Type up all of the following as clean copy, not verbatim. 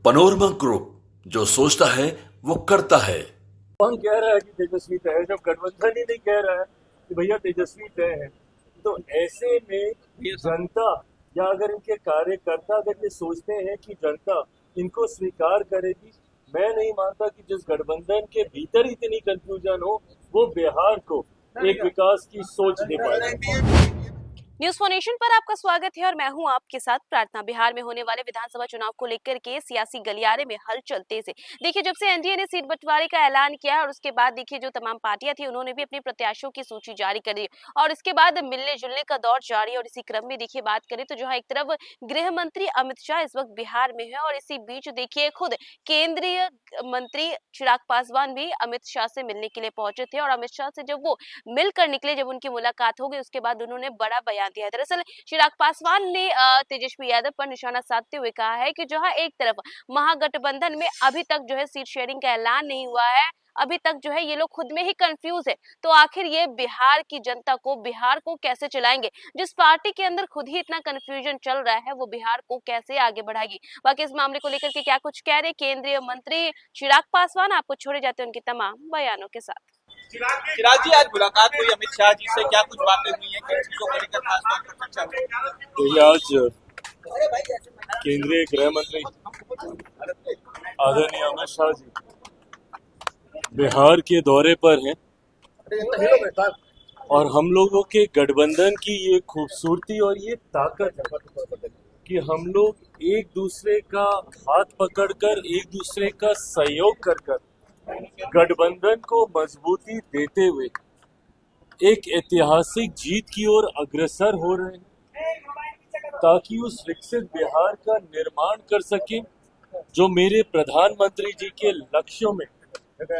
Panorama group, जो सोचता है वो करता है। कौन कह रहा है कि तेजस्वी तय है जब गठबंधन ही नहीं कह रहा है कि भैया तेजस्वी तय है। तो ऐसे में जनता या अगर इनके कार्यकर्ता अगर ये सोचते हैं कि जनता इनको स्वीकार करेगी, मैं नहीं मानता कि जिस गठबंधन के भीतर इतनी कंफ्यूजन हो वो बिहार को एक विकास की सोच दे पाए। न्यूज फोनेशन पर आपका स्वागत है और मैं हूं आपके साथ प्रार्थना। बिहार में होने वाले विधानसभा चुनाव को लेकर के सियासी गलियारे में हलचल तेज है। देखिए, जब से एनडीए ने सीट बंटवारे का ऐलान किया और उसके बाद देखिए जो तमाम पार्टियां थी उन्होंने भी अपने प्रत्याशियों की सूची जारी कर दी और इसके बाद मिलने जुलने का दौर जारी है। और इसी क्रम में देखिए बात करें तो जो है एक तरफ गृह मंत्री अमित शाह इस वक्त बिहार में है और इसी बीच देखिए खुद केंद्रीय मंत्री चिराग पासवान भी अमित शाह से मिलने के लिए पहुंचे थे और अमित शाह से जब वो मिलकर निकले, जब उनकी मुलाकात हो गई उसके बाद उन्होंने बड़ा बयान दिया है। दरअसल चिराग पासवान ने तेजस्वी यादव पर निशाना साधते हुए कहा है कि जो है एक तरफ महागठबंधन में अभी तक जो है सीट शेयरिंग का ऐलान नहीं हुआ है, अभी तक जो है ये लोग खुद में ही कंफ्यूज है, तो आखिर ये बिहार की जनता को, बिहार को कैसे चलाएंगे? जिस पार्टी के अंदर खुद ही इतना कंफ्यूजन चल रहा है वो बिहार को कैसे आगे बढ़ाएगी? बाकी इस मामले को लेकर के क्या कुछ कह रहे केंद्रीय मंत्री चिराग पासवान, आपको छोड़े जाते हैं उनके तमाम बयानों के साथ। चिराग जी, आज मुलाकात हुई अमित शाह जी से, क्या कुछ बातें हुई हैं, किन चीजों को लेकर खास तौर पर चर्चा हुई? देखिए, आज केंद्रीय गृह मंत्री आदरणीय अमित शाह जी बिहार के दौरे पर हैं और हम लोगों के गठबंधन की ये खूबसूरती और ये ताकत है कि हम लोग एक दूसरे का हाथ पकड़कर, एक दूसरे का सहयोग कर गठबंधन को मजबूती देते हुए एक ऐतिहासिक जीत की ओर अग्रसर हो रहे हैं ताकि उस विकसित बिहार का निर्माण कर सके जो मेरे प्रधानमंत्री जी के लक्ष्यों में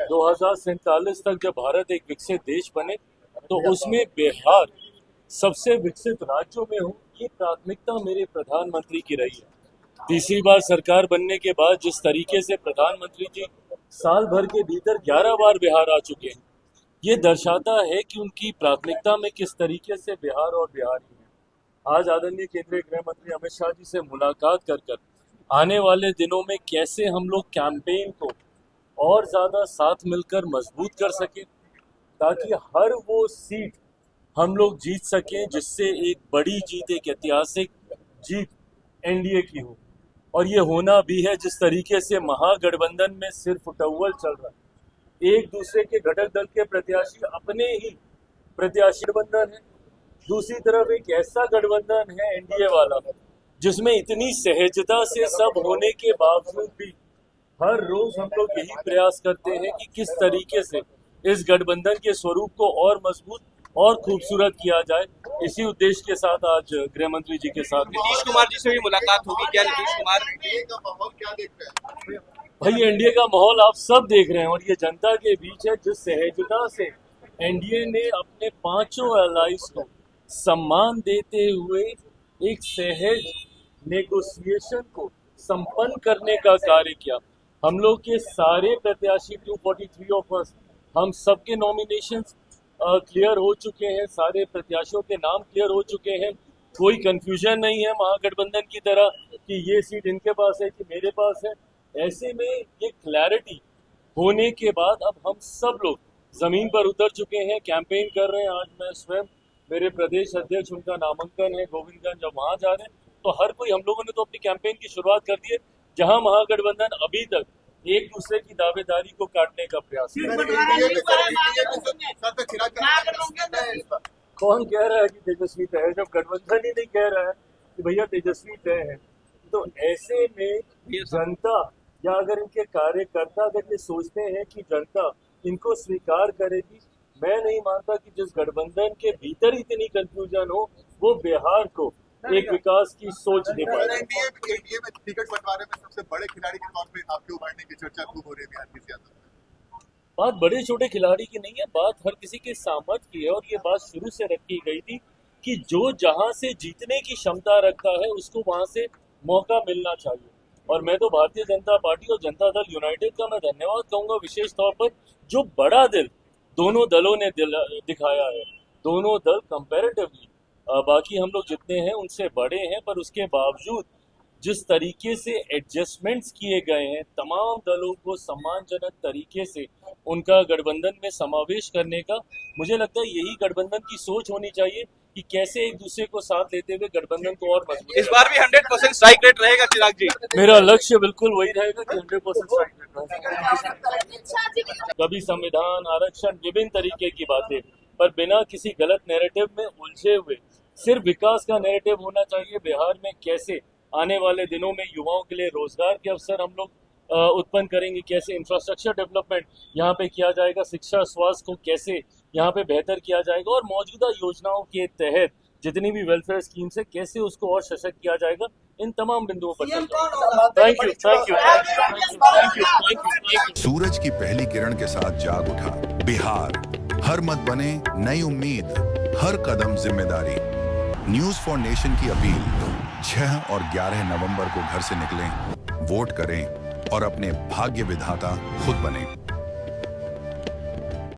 2047 तक जब भारत एक विकसित देश बने तो उसमें बिहार सबसे विकसित राज्यों में हो, ये प्राथमिकता मेरे प्रधानमंत्री की रही है। तीसरी बार सरकार बनने के बाद जिस तरीके से प्रधानमंत्री जी साल भर के भीतर 11 बार बिहार आ चुके हैं, ये दर्शाता है कि उनकी प्राथमिकता में किस तरीके से बिहार और बिहारी हैं। आज आदरणीय केंद्रीय गृह मंत्री अमित शाह जी से मुलाकात कर आने वाले दिनों में कैसे हम लोग कैंपेन को और ज़्यादा साथ मिलकर मजबूत कर सकें ताकि हर वो सीट हम लोग जीत सकें जिससे एक बड़ी जीत, एक ऐतिहासिक जीत एनडीए की हो। और ये होना भी है जिस तरीके से महागठबंधन में सिर्फ उटव्वल चल रहा है, एक दूसरे के घटक दल के प्रत्याशी अपने ही प्रत्याशी गठबंधन है, दूसरी तरफ एक ऐसा गठबंधन है एनडीए वाला जिसमें इतनी सहजता से सब होने के बावजूद भी हर रोज हम लोग यही प्रयास करते हैं कि किस तरीके से इस गठबंधन के स्वरूप को और मजबूत और खूबसूरत किया जाए। इसी उद्देश्य के साथ आज गृह मंत्री जी के साथ नीतीश कुमार जी से भी मुलाकात होगी, क्या नीतीश कुमार का माहौल क्या देख रहे हैं? भाई, एनडीए का माहौल आप सब देख रहे हैं और ये जनता के बीच है। जिस सहजता से एनडीए ने अपने पांचों एलाइज को सम्मान देते हुए एक सहज नेगोशिएशन को संपन्न करने का कार्य किया। हम लोग के सारे प्रत्याशी 243 ऑफ अस, हम सबके नॉमिनेशंस क्लियर हो चुके हैं, सारे प्रत्याशियों के नाम क्लियर हो चुके हैं। कोई कंफ्यूजन नहीं है महागठबंधन की तरह कि ये सीट इनके पास है कि मेरे पास है। ऐसे में ये क्लैरिटी होने के बाद अब हम सब लोग जमीन पर उतर चुके हैं, कैंपेन कर रहे हैं। आज मैं स्वयं, मेरे प्रदेश अध्यक्ष, उनका नामांकन है गोविंदगंज, जब वहां जा रहे हैं तो हर कोई, हम लोगों ने तो अपनी कैंपेन की शुरुआत कर दी है जहां महागठबंधन अभी तक एक दूसरे की दावेदारी को काटने का प्रयास कर कौन कह रहा है कि तेजस्वी तय है जब गठबंधन ही नहीं कह रहा है कि भैया तेजस्वी तय है। तो ऐसे में जनता या अगर इनके कार्यकर्ता अगर ये सोचते हैं कि जनता इनको स्वीकार करेगी, मैं नहीं मानता कि जिस गठबंधन के भीतर इतनी कंफ्यूजन हो वो बिहार को एक विकास की सोच दे पाए। एनडीए में टिकट बंटवारे में सबसे बड़े खिलाड़ी के तौर पे आपके उभरने की चर्चा खूब हो रही है बिहार की सियासत में। बात बड़े छोटे खिलाड़ी की नहीं है, बात हर किसी के सामर्थ्य की है और ये बात शुरू से रखी गई थी कि जो जहां से जीतने की क्षमता रखता है उसको वहां से मौका मिलना चाहिए। और मैं तो भारतीय जनता पार्टी और जनता दल यूनाइटेड का मैं धन्यवाद कहूंगा विशेष तौर पर, जो बड़ा दिल दोनों दलों ने दिखाया है। दोनों दल कंपैरेटिवली बाकी हम लोग जितने हैं उनसे बड़े हैं, पर उसके बावजूद जिस तरीके से एडजस्टमेंट्स किए गए हैं, तमाम दलों को सम्मानजनक तरीके से उनका गठबंधन में समावेश करने का, मुझे लगता है यही गठबंधन की सोच होनी चाहिए कि कैसे एक दूसरे को साथ लेते हुए गठबंधन को और मजबूत इस बार भी 100% स्ट्राइक रेट रहेगा चिराग जी? मेरा लक्ष्य बिल्कुल वही रहेगा कि 100% कभी संविधान, आरक्षण, विभिन्न तरीके की बातें, पर बिना किसी गलत नैरेटिव में उलझे हुए सिर्फ विकास का नैरेटिव होना चाहिए। बिहार में कैसे आने वाले दिनों में युवाओं के लिए रोजगार के अवसर हम लोग उत्पन्न करेंगे, कैसे इंफ्रास्ट्रक्चर डेवलपमेंट यहाँ पे किया जाएगा, शिक्षा स्वास्थ्य को कैसे यहाँ पे बेहतर किया जाएगा, और मौजूदा योजनाओं के तहत जितनी भी वेलफेयर स्कीम्स है कैसे उसको और सशक्त किया जाएगा, इन तमाम बिंदुओं पर थैंक यू। सूरज की पहली किरण के साथ जाग उठा बिहार, हर मत बने नई उम्मीद, हर कदम जिम्मेदारी। न्यूज फॉर नेशन की अपील, 6 और 11 नवंबर को घर से निकलें, वोट करें और अपने भाग्य विधाता खुद बने।